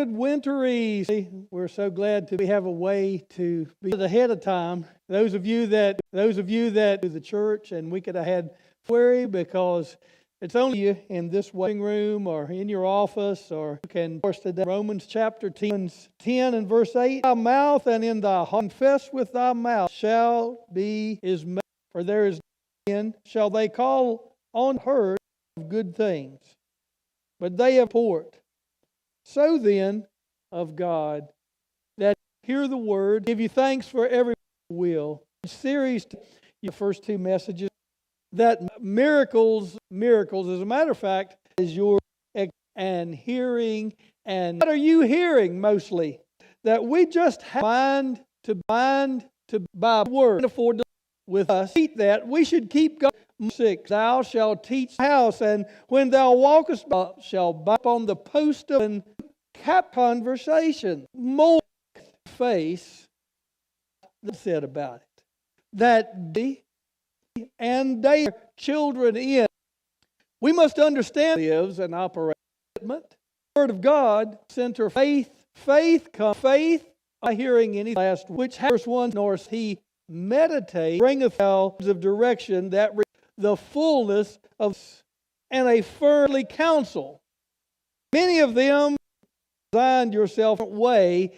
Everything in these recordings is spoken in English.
good wintry. We're so glad we have a way to be ahead of time. Those of you that do the church, and we could have had February because it's only you in this waiting room or in your office, or you can course today. Romans chapter 10 and verse 8. Thy mouth and in thy heart confess with thy mouth shall be is made. For there is in shall they call on her of good things, but they abhorred. So then, of God, that hear the word, give you thanks for every will. Series, the first two messages, that miracles, as a matter of fact, is your and hearing. And what are you hearing mostly? That we just have to bind to by word. Afford to with us. Eat that. We should keep going. 6. Thou shalt teach the house, and when thou walkest about, shall bop on the post of and cap conversation. More face said about it. That they and their children in. We must understand lives and operate. The Word of God, center faith by hearing any last which verse 1 nor he meditate bringeth out of direction that the fullness of and a firmly counsel. Many of them designed yourself a way.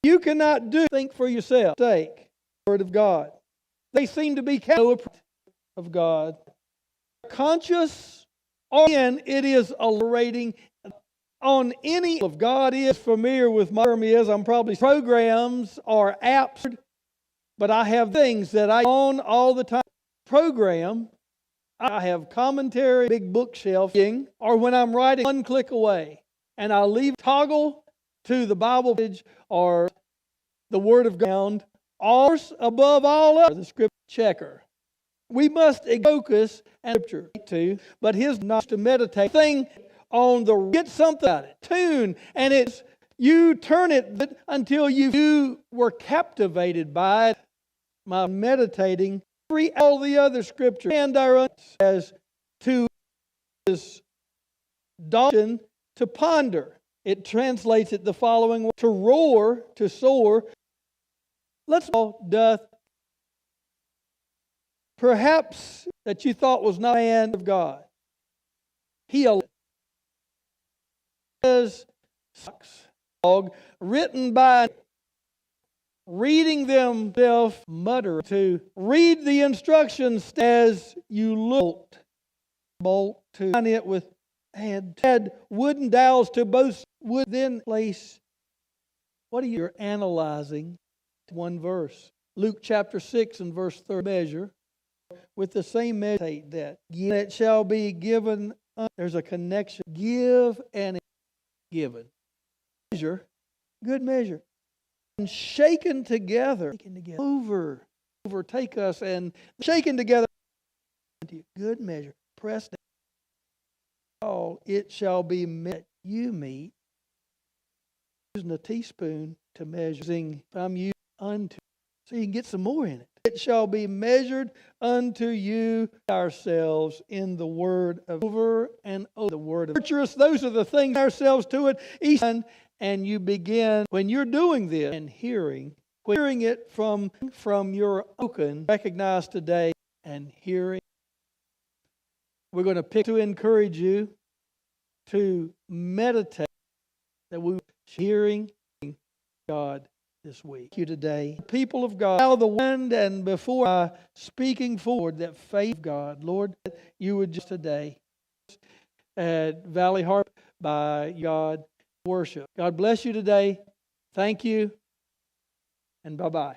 You cannot think for yourself. Take the Word of God. They seem to be of God. Conscious, and it is alluring on any of God is familiar with my term is I'm probably programs or apps, but I have things that I own all the time. Program, I have commentary, big bookshelf, or when I'm writing, one click away, and I'll leave toggle to the Bible page or the Word of God. All above all of the Scripture checker. We must focus and Scripture too, but his not to meditate thing on the get something out of it. Tune, and it's you turn it until you were captivated by it. My meditating all the other Scripture and our as to this doctrine to ponder. It translates it the following way: to roar, to soar. Let's all doth perhaps that you thought was not a man of God. He is written by reading themselves mutter to read the instructions as you looked bolt to it with had wooden dowels to both wood then place. What are you analyzing? One verse. Luke chapter 6 and verse 3 measure with the same meditate that it shall be given. There's a connection. Give and given. Measure, good measure. And shaken together. Overtake us and shaken together. Good measure. Pressed down. Oh, it shall be met. You meet. Using a teaspoon to measure. I'm using unto, so you can get some more in it. It shall be measured unto you ourselves in the word of over and over the word of virtuous. Those are the things ourselves to it. And you begin when you're doing this and hearing it from your open, recognize today and hearing. We're going to pick to encourage you to meditate that we hearing God this week. Thank you today. People of God, now the wind and before speaking forward that faith of God, Lord, that you would just today at Valley Harp by God worship. God bless you today. Thank you and bye-bye.